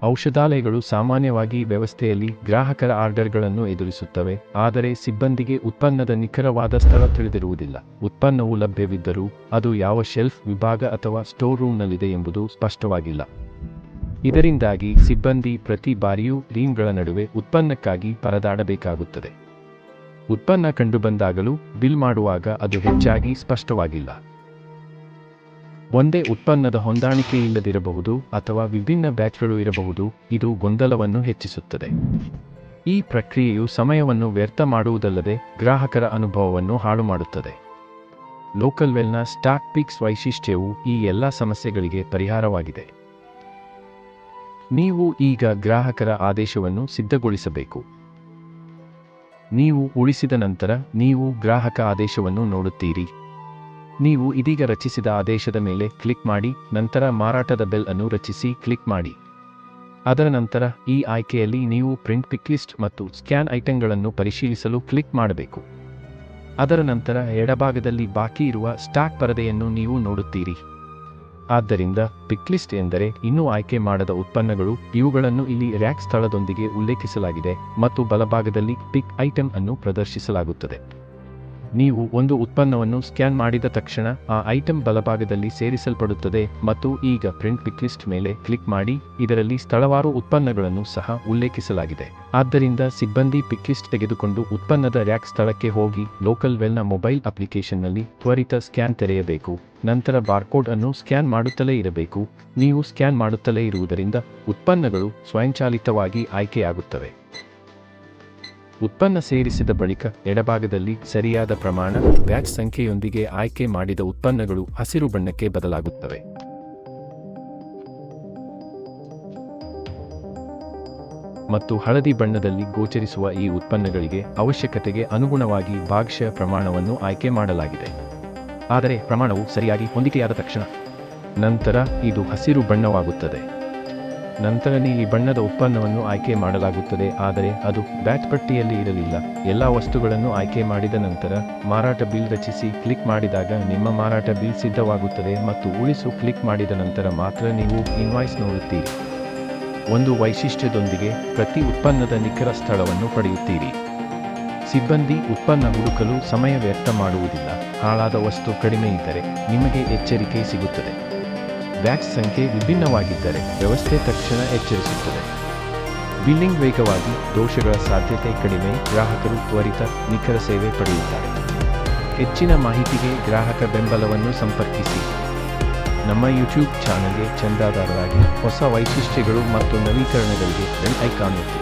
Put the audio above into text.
ಔಷಧಾಲಯಗಳು ಸಾಮಾನ್ಯವಾಗಿ ವ್ಯವಸ್ಥೆಯಲ್ಲಿ ಗ್ರಾಹಕರ ಆರ್ಡರ್ಗಳನ್ನು ಎದುರಿಸುತ್ತವೆ, ಆದರೆ ಸಿಬ್ಬಂದಿಗೆ ಉತ್ಪನ್ನದ ನಿಖರವಾದ ಸ್ಥಳ ತಿಳಿದಿರುವುದಿಲ್ಲ. ಉತ್ಪನ್ನವು ಲಭ್ಯವಿದ್ದರೂ ಅದು ಯಾವ ಶೆಲ್ಫ್ ವಿಭಾಗ ಅಥವಾ ಸ್ಟೋರ್ ರೂಮ್ನಲ್ಲಿದೆ ಎಂಬುದು ಸ್ಪಷ್ಟವಾಗಿಲ್ಲ. ಇದರಿಂದಾಗಿ ಸಿಬ್ಬಂದಿ ಪ್ರತಿ ಬಾರಿಯೂ ಟೀಮ್ಗಳ ನಡುವೆ ಉತ್ಪನ್ನಕ್ಕಾಗಿ ಪರದಾಡಬೇಕಾಗುತ್ತದೆ. ಉತ್ಪನ್ನ ಕಂಡುಬಂದಾಗಲೂ ಬಿಲ್ ಮಾಡುವಾಗ ಅದು ಹೆಚ್ಚಾಗಿ ಸ್ಪಷ್ಟವಾಗಿಲ್ಲ. ಒಂದೇ ಉತ್ಪನ್ನದ ಹೊಂದಾಣಿಕೆ ಇಲ್ಲದಿರಬಹುದು ಅಥವಾ ವಿಭಿನ್ನ ಬ್ಯಾಚ್ಗಳು ಇರಬಹುದು. ಇದು ಗೊಂದಲವನ್ನು ಹೆಚ್ಚಿಸುತ್ತದೆ. ಈ ಪ್ರಕ್ರಿಯೆಯು ಸಮಯವನ್ನು ವ್ಯರ್ಥ ಮಾಡುವುದಲ್ಲದೆ ಗ್ರಾಹಕರ ಅನುಭವವನ್ನು ಹಾಳುಮಾಡುತ್ತದೆ. ಲೋಕಲ್ವೆಲ್ನ ಸ್ಟಾಕ್ ಪಿಕ್ಸ್ ವೈಶಿಷ್ಟ್ಯವು ಈ ಎಲ್ಲ ಸಮಸ್ಯೆಗಳಿಗೆ ಪರಿಹಾರವಾಗಿದೆ. ನೀವು ಈಗ ಗ್ರಾಹಕರ ಆದೇಶವನ್ನು ಸಿದ್ಧಗೊಳಿಸಬೇಕು. ನೀವು ಉಳಿಸಿದ ನಂತರ ನೀವು ಗ್ರಾಹಕ ಆದೇಶವನ್ನು ನೋಡುತ್ತೀರಿ. ನೀವು ಇದೀಗ ರಚಿಸಿದ ಆದೇಶದ ಮೇಲೆ ಕ್ಲಿಕ್ ಮಾಡಿ, ನಂತರ ಮಾರಾಟದ ಬೆಲ್ ಅನ್ನು ರಚಿಸಿ ಕ್ಲಿಕ್ ಮಾಡಿ. ಅದರ ನಂತರ ಈ ಆಯ್ಕೆಯಲ್ಲಿ ನೀವು ಪ್ರಿಂಟ್ ಪಿಕ್ ಲಿಸ್ಟ್ ಮತ್ತು ಸ್ಕ್ಯಾನ್ ಐಟಂಗಳನ್ನು ಪರಿಶೀಲಿಸಲು ಕ್ಲಿಕ್ ಮಾಡಬೇಕು. ಅದರ ನಂತರ ಎಡಭಾಗದಲ್ಲಿ ಬಾಕಿ ಇರುವ ಸ್ಟಾಕ್ ಪರದೆಯನ್ನು ನೀವು ನೋಡುತ್ತೀರಿ. ಆದ್ದರಿಂದ ಪಿಕ್ ಲಿಸ್ಟ್ ಎಂದರೆ ಇನ್ನೂ ಆಯ್ಕೆ ಮಾಡದ ಉತ್ಪನ್ನಗಳು. ಇವುಗಳನ್ನು ಇಲ್ಲಿ ರ್ಯಾಕ್ ಸ್ಥಳದೊಂದಿಗೆ ಉಲ್ಲೇಖಿಸಲಾಗಿದೆ ಮತ್ತು ಬಲಭಾಗದಲ್ಲಿ ಪಿಕ್ ಐಟಂ ಅನ್ನು ಪ್ರದರ್ಶಿಸಲಾಗುತ್ತದೆ. ನೀವು ಒಂದು ಉತ್ಪನ್ನವನ್ನು ಸ್ಕ್ಯಾನ್ ಮಾಡಿದ ತಕ್ಷಣ ಆ ಐಟಂ ಬಲಭಾಗದಲ್ಲಿ ಸೇರಿಸಲ್ಪಡುತ್ತದೆ ಮತ್ತು ಈಗ ಪ್ರಿಂಟ್ ಪಿಕ್ ಲಿಸ್ಟ್ ಮೇಲೆ ಕ್ಲಿಕ್ ಮಾಡಿ. ಇದರಲ್ಲಿ ಸ್ಥಳವಾರು ಉತ್ಪನ್ನಗಳನ್ನು ಸಹ ಉಲ್ಲೇಖಿಸಲಾಗಿದೆ. ಆದ್ದರಿಂದ ಸಿಬ್ಬಂದಿ ಪಿಕ್ ಲಿಸ್ಟ್ ತೆಗೆದುಕೊಂಡು ಉತ್ಪನ್ನದ ರ್ಯಾಕ್ ಸ್ಥಳಕ್ಕೆ ಹೋಗಿ ಲೋಕಲ್ವೆಲ್ನ ಮೊಬೈಲ್ ಅಪ್ಲಿಕೇಶನ್ನಲ್ಲಿ ತ್ವರಿತ ಸ್ಕ್ಯಾನ್ ತೆರೆಯಬೇಕು. ನಂತರ ಬಾರ್ಕೋಡ್ ಅನ್ನು ಸ್ಕ್ಯಾನ್ ಮಾಡುತ್ತಲೇ ಇರಬೇಕು. ನೀವು ಸ್ಕ್ಯಾನ್ ಮಾಡುತ್ತಲೇ ಇರುವುದರಿಂದ ಉತ್ಪನ್ನಗಳು ಸ್ವಯಂಚಾಲಿತವಾಗಿ ಆಯ್ಕೆಯಾಗುತ್ತವೆ. ಉತ್ಪನ್ನ ಸೇರಿಸಿದ ಬಳಿಕ ಎಡಭಾಗದಲ್ಲಿ ಸರಿಯಾದ ಪ್ರಮಾಣ ಬ್ಯಾಚ್ ಸಂಖ್ಯೆಯೊಂದಿಗೆ ಆಯ್ಕೆ ಮಾಡಿದ ಉತ್ಪನ್ನಗಳು ಹಸಿರು ಬಣ್ಣಕ್ಕೆ ಬದಲಾಗುತ್ತವೆ. ಮತ್ತು ಹಳದಿ ಬಣ್ಣದಲ್ಲಿ ಗೋಚರಿಸುವ ಈ ಉತ್ಪನ್ನಗಳಿಗೆ ಅವಶ್ಯಕತೆಗೆ ಅನುಗುಣವಾಗಿ ಭಾಗಶಃ ಪ್ರಮಾಣವನ್ನು ಆಯ್ಕೆ ಮಾಡಲಾಗಿದೆ. ಆದರೆ ಪ್ರಮಾಣವು ಸರಿಯಾಗಿ ಹೊಂದಿಕೆಯಾದ ತಕ್ಷಣ ನಂತರ ಇದು ಹಸಿರು ಬಣ್ಣವಾಗುತ್ತದೆ. ನಂತರ ನೀಲಿ ಬಣ್ಣದ ಉತ್ಪನ್ನವನ್ನು ಆಯ್ಕೆ ಮಾಡಲಾಗುತ್ತದೆ, ಆದರೆ ಅದು ಬ್ಯಾಚ್ ಪಟ್ಟಿಯಲ್ಲಿ ಇರಲಿಲ್ಲ. ಎಲ್ಲ ವಸ್ತುಗಳನ್ನು ಆಯ್ಕೆ ಮಾಡಿದ ನಂತರ ಮಾರಾಟ ಬಿಲ್ ರಚಿಸಿ ಕ್ಲಿಕ್ ಮಾಡಿದಾಗ ನಿಮ್ಮ ಮಾರಾಟ ಬಿಲ್ ಸಿದ್ಧವಾಗುತ್ತದೆ ಮತ್ತು ಉಳಿಸು ಕ್ಲಿಕ್ ಮಾಡಿದ ನಂತರ ಮಾತ್ರ ನೀವು ಇನ್ವಾಯ್ಸ್ ನೋಡುತ್ತೀರಿ. ಒಂದು ವೈಶಿಷ್ಟ್ಯದೊಂದಿಗೆ ಪ್ರತಿ ಉತ್ಪನ್ನದ ನಿಖರ ಸ್ಥಳವನ್ನು ಪಡೆಯುತ್ತೀರಿ. ಸಿಬ್ಬಂದಿ ಉತ್ಪನ್ನ ಹುಡುಕಲು ಸಮಯ ವ್ಯರ್ಥ ಮಾಡುವುದಿಲ್ಲ. ಹಾಳಾದ ವಸ್ತು ಕಡಿಮೆ ಇದ್ದರೆ ನಿಮಗೆ ಎಚ್ಚರಿಕೆ ಸಿಗುತ್ತದೆ. ಬ್ಯಾಚ್ ಸಂಖ್ಯೆ ವಿಭಿನ್ನವಾಗಿದ್ದರೆ ವ್ಯವಸ್ಥೆ ತಕ್ಷಣ ಎಚ್ಚರಿಸುತ್ತದೆ. ಬಿಲ್ಲಿಂಗ್ ವೇಗವಾಗಿ, ದೋಷಗಳ ಸಾಧ್ಯತೆ ಕಡಿಮೆ, ಗ್ರಾಹಕರು ತ್ವರಿತ ನಿಖರ ಸೇವೆ ಪಡೆಯುತ್ತಾರೆ. ಹೆಚ್ಚಿನ ಮಾಹಿತಿಗೆ ಗ್ರಾಹಕ ಬೆಂಬಲವನ್ನು ಸಂಪರ್ಕಿಸಿ. ನಮ್ಮ ಯೂಟ್ಯೂಬ್ ಚಾನಲ್ಗೆ ಚಂದಾದಾರರಾಗಿ ಹೊಸ ವೈಶಿಷ್ಟ್ಯಗಳು ಮತ್ತು ನವೀಕರಣಗಳಿಗೆ ಬೆಲ್ ಐಕಾನ್ ಒತ್ತಿ.